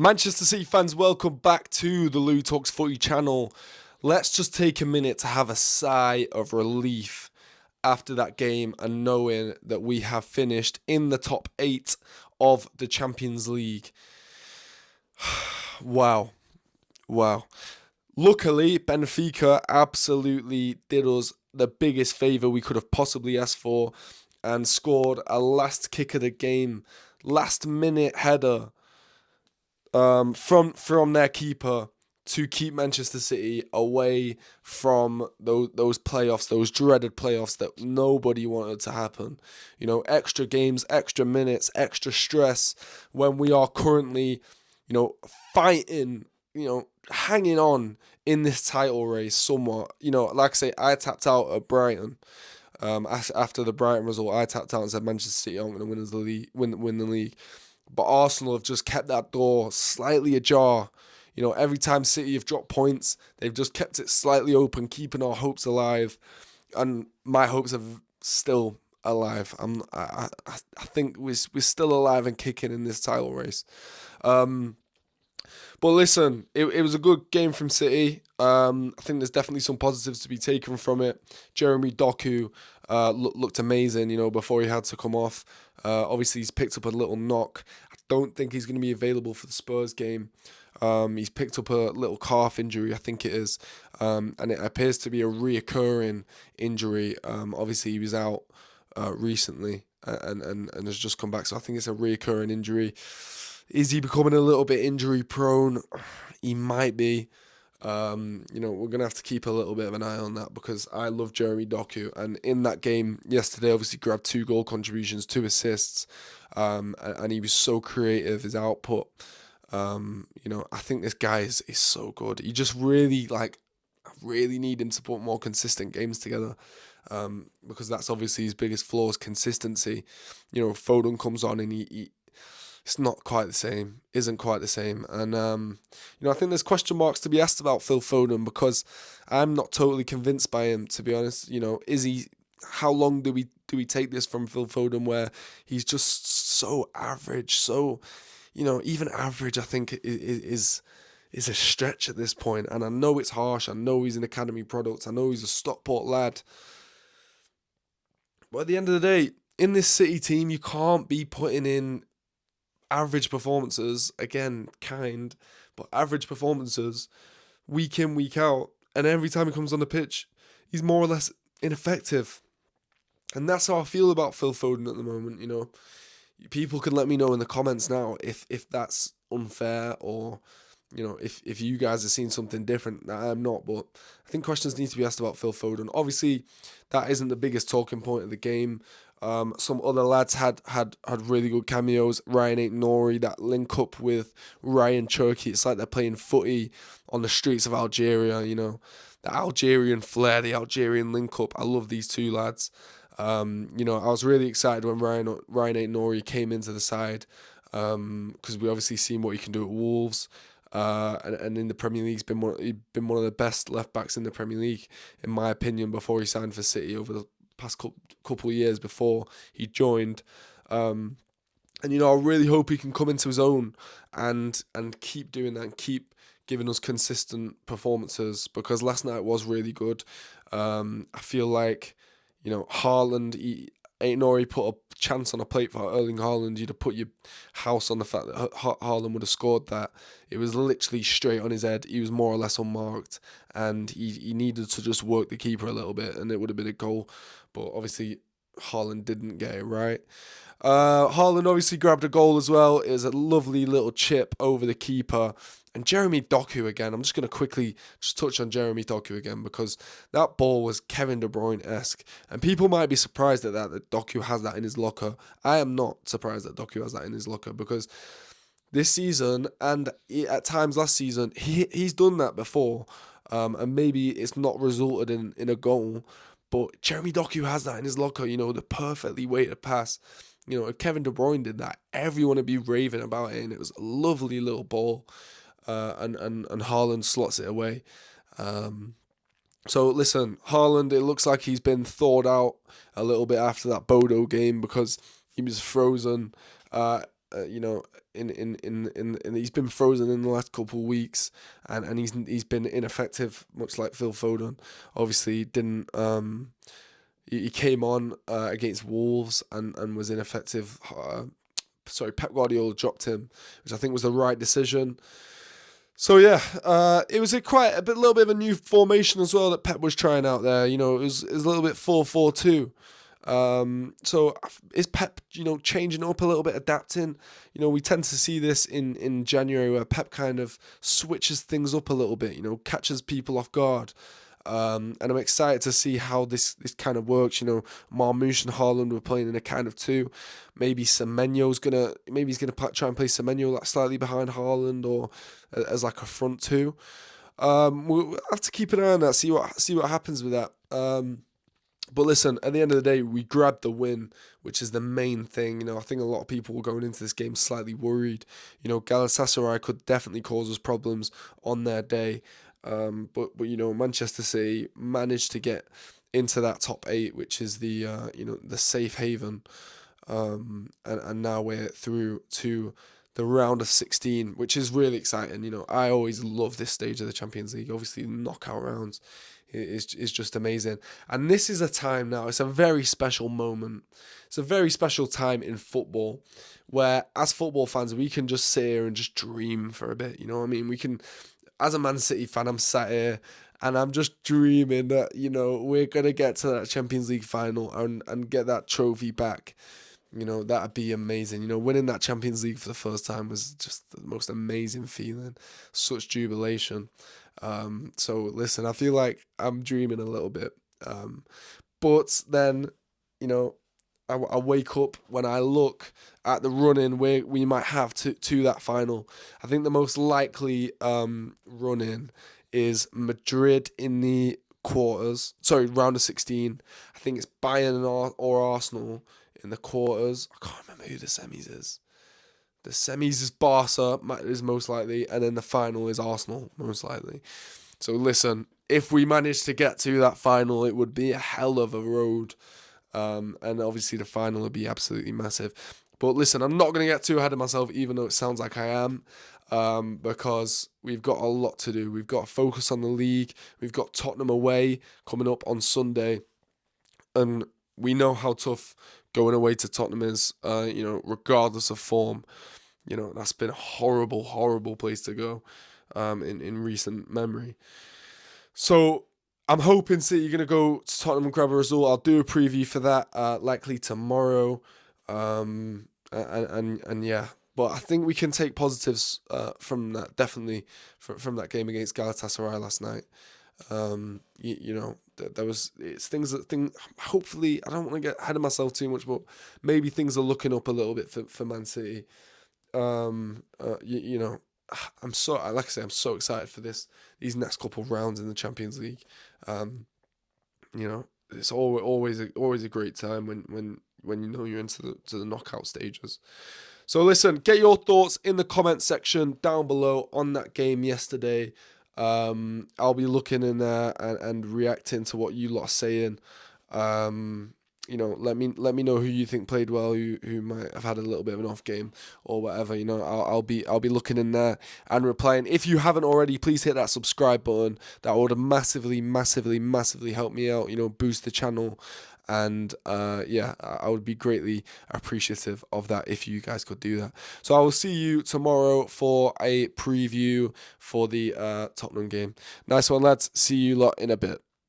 Manchester City fans, welcome back to the Lou Talks Footy channel. Let's just take a minute to have a sigh of relief after that game and knowing that we have finished in the top 8 of the Champions League. Wow. Luckily, Benfica absolutely did us the biggest favour we could have possibly asked for and scored a last kick of the game, last minute header from their keeper to keep Manchester City away from those playoffs, those dreaded playoffs that nobody wanted to happen. You know, extra games, extra minutes, extra stress when we are currently, fighting, hanging on in this title race somewhat. Like I say, I tapped out at Brighton. After the Brighton result, I tapped out and said Manchester City aren't going to win the league. But Arsenal have just kept that door slightly ajar. Every time City have dropped points, they've just kept it slightly open, keeping our hopes alive. And my hopes are still alive. I think we're still alive and kicking in this title race. But listen, it was a good game from City. I think there's definitely some positives to be taken from it. Jeremy Doku looked amazing, before he had to come off. Obviously, he's picked up a little knock. I don't think he's going to be available for the Spurs game. He's picked up a little calf injury, I think it is. And it appears to be a reoccurring injury. Obviously, he was out recently and has just come back. So I think it's a reoccurring injury. Is he becoming a little bit injury prone? He might be. We're going to have to keep a little bit of an eye on that because I love Jeremy Doku. And in that game yesterday, obviously grabbed 2 goal contributions, 2 assists. And he was so creative, his output. I think this guy is so good. He just really, I really need him to put more consistent games together. Because that's obviously his biggest flaw is consistency. Foden comes on and he it's not quite the same, isn't quite the same. And, I think there's question marks to be asked about Phil Foden because I'm not totally convinced by him, to be honest. How long do we take this from Phil Foden where he's just so average, so, even average, I think, is a stretch at this point. And I know it's harsh. I know he's an academy product. I know he's a Stockport lad. But at the end of the day, in this City team, you can't be putting in average performances, again, but average performances week in, week out. And every time he comes on the pitch, he's more or less ineffective. And that's how I feel about Phil Foden at the moment, People can let me know in the comments now if that's unfair or, if you guys are seeing something different that I'm not. But I think questions need to be asked about Phil Foden. Obviously, that isn't the biggest talking point of the game. Some other lads had really good cameos. Ryan Aït-Nouri, that link up with Ryan Cherki. It's like they're playing footy on the streets of Algeria, The Algerian flair, the Algerian link up. I love these two lads. I was really excited when Ryan Aït-Nouri came into the side because we obviously seen what he can do at Wolves. And in the Premier League, he's been one of the best left backs in the Premier League, in my opinion, before he signed for City over the past couple of years before he joined. And I really hope he can come into his own and keep doing that and keep giving us consistent performances because last night was really good. I feel like, Haaland, Aït-Nouri put a chance on a plate for Erling Haaland. You'd have put your house on the fact that Haaland would have scored that. It was literally straight on his head. He was more or less unmarked, and he needed to just work the keeper a little bit, and it would have been a goal. But obviously, Haaland didn't get it right. Haaland obviously grabbed a goal as well. It was a lovely little chip over the keeper. And Jeremy Doku again. I'm just going to quickly just touch on Jeremy Doku again because that ball was Kevin De Bruyne-esque. And people might be surprised at that Doku has that in his locker. I am not surprised that Doku has that in his locker because this season and at times last season, he's done that before. And maybe it's not resulted in a goal. But Jeremy Doku has that in his locker, the perfectly weighted pass. If Kevin De Bruyne did that, everyone would be raving about it. And it was a lovely little ball. And Haaland slots it away. So listen, Haaland, it looks like he's been thawed out a little bit after that Bodo game because he was frozen. in he's been frozen in the last couple of weeks, and he's been ineffective, much like Phil Foden. Obviously, he didn't. He came on against Wolves and was ineffective. Pep Guardiola dropped him, which I think was the right decision. So yeah, it was little bit of a new formation as well that Pep was trying out there. It was a little bit 4-4-2. So is Pep, changing up a little bit, adapting? We tend to see this in January where Pep kind of switches things up a little bit, catches people off guard. And I'm excited to see how this kind of works. Marmoush and Haaland were playing in a kind of two. Maybe he's gonna try and play Semenyo like slightly behind Haaland or as like a front two. We'll have to keep an eye on that. See what happens with that. But listen, at the end of the day, we grabbed the win, which is the main thing. I think a lot of people were going into this game slightly worried. Galatasaray could definitely cause us problems on their day. But Manchester City managed to get into that top 8, which is the the safe haven. And now we're through to the round of 16, which is really exciting. I always love this stage of the Champions League. Obviously, knockout rounds is just amazing. And this is a time now, it's a very special moment. It's a very special time in football where, as football fans, we can just sit here and just dream for a bit. We can, as a Man City fan, I'm sat here and I'm just dreaming that, we're going to get to that Champions League final and get that trophy back. That'd be amazing. Winning that Champions League for the first time was just the most amazing feeling. Such jubilation. So listen, I feel like I'm dreaming a little bit. But then, I wake up when I look at the run-in where we might have to that final. I think the most likely run-in is Madrid in the quarters. Sorry, round of 16. I think it's Bayern or Arsenal in the quarters. I can't remember who the semis is. The semis is Barca, is most likely, and then the final is Arsenal, most likely. So listen, if we manage to get to that final, it would be a hell of a road. And obviously the final would be absolutely massive. But listen, I'm not going to get too ahead of myself, even though it sounds like I am, because we've got a lot to do. We've got to focus on the league. We've got Tottenham away coming up on Sunday. And we know how tough going away to Tottenham is, regardless of form. That's been a horrible, horrible place to go in recent memory. So I'm hoping City are going to go to Tottenham and grab a result. I'll do a preview for that likely tomorrow. And yeah, but I think we can take positives from that, definitely from that game against Galatasaray last night. There was things. Hopefully, I don't want to get ahead of myself too much, but maybe things are looking up a little bit for Man City. I'm so excited for these next couple of rounds in the Champions League. It's always a great time when you're into the knockout stages. So listen, get your thoughts in the comment section down below on that game yesterday. I'll be looking in there and reacting to what you lot are saying. Let me know who you think played well, who might have had a little bit of an off game or whatever. I'll be looking in there and replying. If you haven't already, please hit that subscribe button. That would massively, massively, massively help me out. Boost the channel. And I would be greatly appreciative of that if you guys could do that. So I will see you tomorrow for a preview for the Tottenham game. Nice one, lads. See you lot in a bit.